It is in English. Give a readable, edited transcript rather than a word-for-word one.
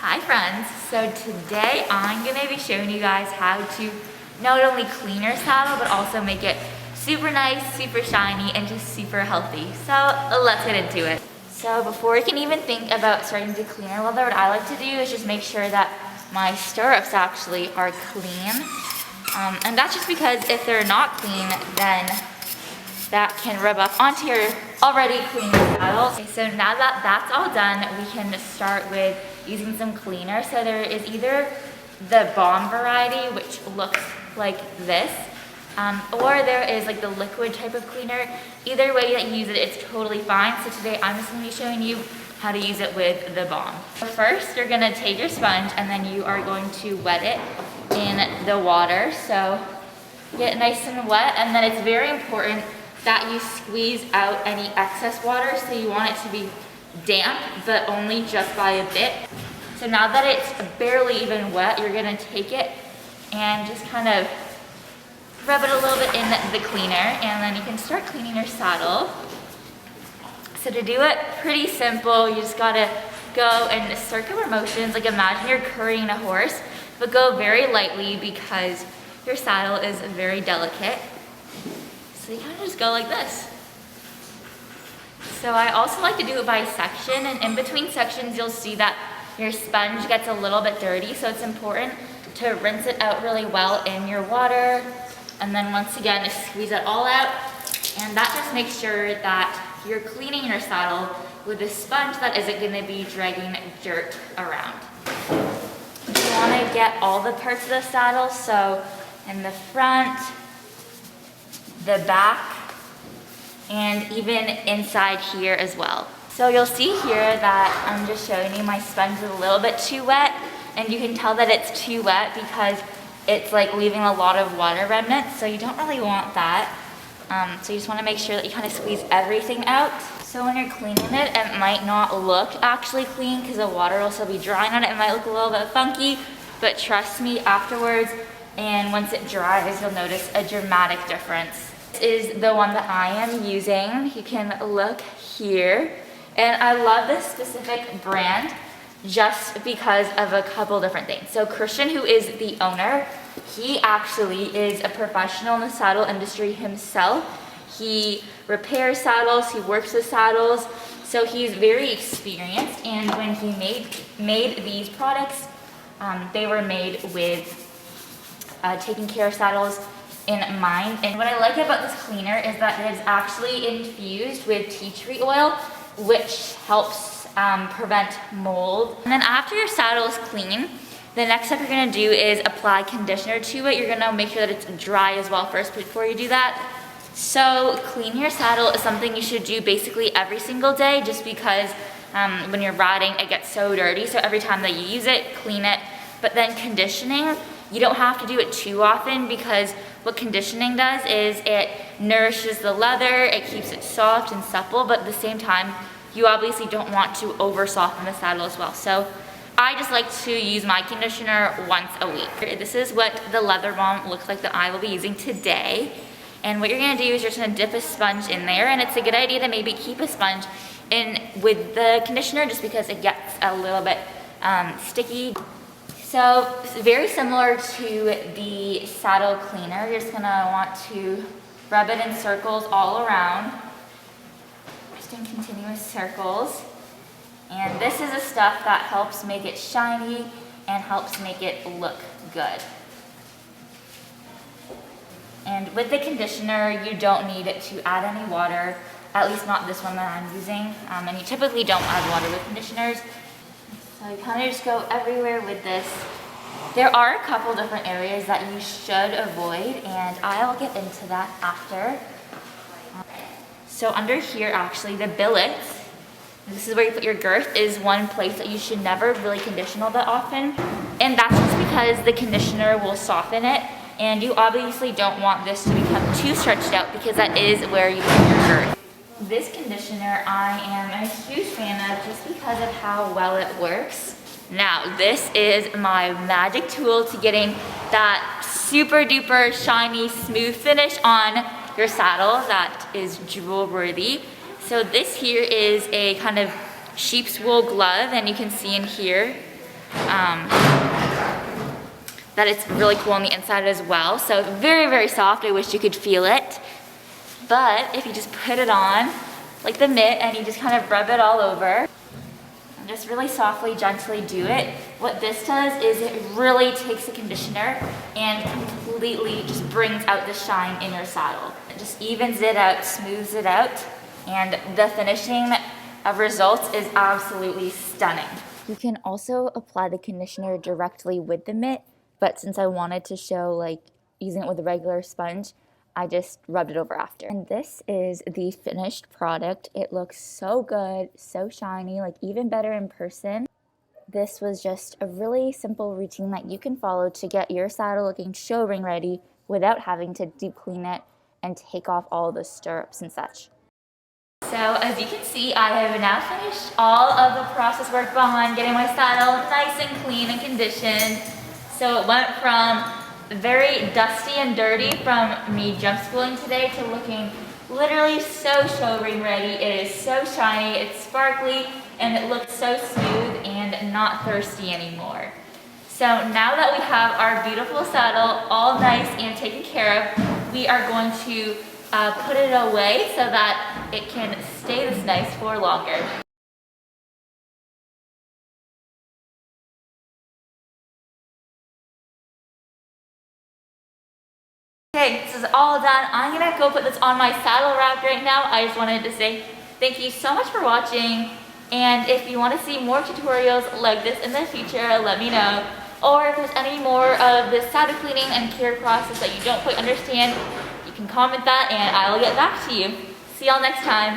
Hi friends, so today I'm going to be showing you guys how to not only clean your saddle but also make it super nice, super shiny, and just super healthy. So let's get into it. So before you can even think about starting to clean your leather, what I like to do is just make sure that my stirrups actually are clean. And that's just because if they're not clean, then that can rub up onto your already clean saddle. Okay, so now that that's all done, we can start with using some cleaner. So there is either the balm variety, which looks like this, or there is like the liquid type of cleaner. Either way that you use it, it's totally fine. So today I'm just gonna be showing you how to use it with the balm. So first, you're gonna take your sponge and then you are going to wet it in the water. So get nice and wet, and then it's very important that you squeeze out any excess water. So you want it to be damp, but only just by a bit. So now that it's barely even wet, you're gonna take it and just kind of rub it a little bit in the cleaner, and then you can start cleaning your saddle. So to do it, pretty simple. You just gotta go in circular motions, like imagine you're currying a horse, but go very lightly because your saddle is very delicate. So you kind of just go like this. So I also like to do it by section, and in between sections you'll see that your sponge gets a little bit dirty, so it's important to rinse it out really well in your water, and then once again squeeze it all out, and that just makes sure that you're cleaning your saddle with a sponge that isn't going to be dragging dirt around. You want to get all the parts of the saddle, so in the front, the back, and even inside here as well. So you'll see here that I'm just showing you my sponge is a little bit too wet, and you can tell that it's too wet because it's like leaving a lot of water remnants, so you don't really want that. So you just want to make sure that you kind of squeeze everything out. So when you're cleaning it, it might not look actually clean because the water will still be drying on it. It might look a little bit funky, but trust me, afterwards and once it dries, you'll notice a dramatic difference. This is the one that I am using. You can look here. And I love this specific brand just because of a couple different things. So Christian, who is the owner, he actually is a professional in the saddle industry himself. He repairs saddles, he works with saddles, so he's very experienced. And when he made these products, they were made with taking care of saddles in mind. And what I like about this cleaner is that it is actually infused with tea tree oil, which helps prevent mold. And then after your saddle is clean, the next step you're gonna do is apply conditioner to it. You're gonna make sure that it's dry as well first before you do that. So cleaning your saddle is something you should do basically every single day, just because when you're riding, it gets so dirty. So every time that you use it, clean it. But then conditioning, you don't have to do it too often, because what conditioning does is it nourishes the leather, it keeps it soft and supple, but at the same time, you obviously don't want to over soften the saddle as well. So I just like to use my conditioner once a week. This is what the leather balm looks like that I will be using today. And what you're gonna do is you're just gonna dip a sponge in there, and it's a good idea to maybe keep a sponge in with the conditioner just because it gets a little bit sticky. So very similar to the saddle cleaner, you're just gonna want to rub it in circles all around, just in continuous circles. And this is the stuff that helps make it shiny and helps make it look good. And with the conditioner, you don't need to add any water, at least not this one that I'm using. And you typically don't add water with conditioners. So you kind of just go everywhere with this. There are a couple different areas that you should avoid, and I'll get into that after. So under here, actually, the billets, this is where you put your girth, is one place that you should never really condition all that often. And that's just because the conditioner will soften it, and you obviously don't want this to become too stretched out, because that is where you put your girth. This conditioner I am a huge fan of just because of how well it works. Now, this is my magic tool to getting that super duper shiny, smooth finish on your saddle that is jewel worthy. So this here is a kind of sheep's wool glove, and you can see in here that it's really cool on the inside as well. So very, very soft. I wish you could feel it. But if you just put it on like the mitt and you just kind of rub it all over, and just really softly, gently do it, what this does is it really takes the conditioner and completely just brings out the shine in your saddle. It just evens it out, smooths it out, and the finishing of results is absolutely stunning. You can also apply the conditioner directly with the mitt, but since I wanted to show like using it with a regular sponge, I just rubbed it over after. And this is the finished product. It looks so good, so shiny, like even better in person. This was just a really simple routine that you can follow to get your saddle looking show ring ready without having to deep clean it and take off all the stirrups and such. So as you can see, I have now finished all of the process work behind getting my saddle nice and clean and conditioned. So it went from very dusty and dirty from me jump schooling today to looking literally so show ring ready. It is so shiny, it's sparkly, and it looks so smooth and not thirsty anymore. So now that we have our beautiful saddle all nice and taken care of, we are going to put it away so that it can stay this nice for longer. Okay, this is all done. I'm gonna go put this on my saddle rack right now. I just wanted to say thank you so much for watching. And if you want to see more tutorials like this in the future, let me know. Or if there's any more of the saddle cleaning and care process that you don't quite understand, you can comment that and I'll get back to you. See y'all next time.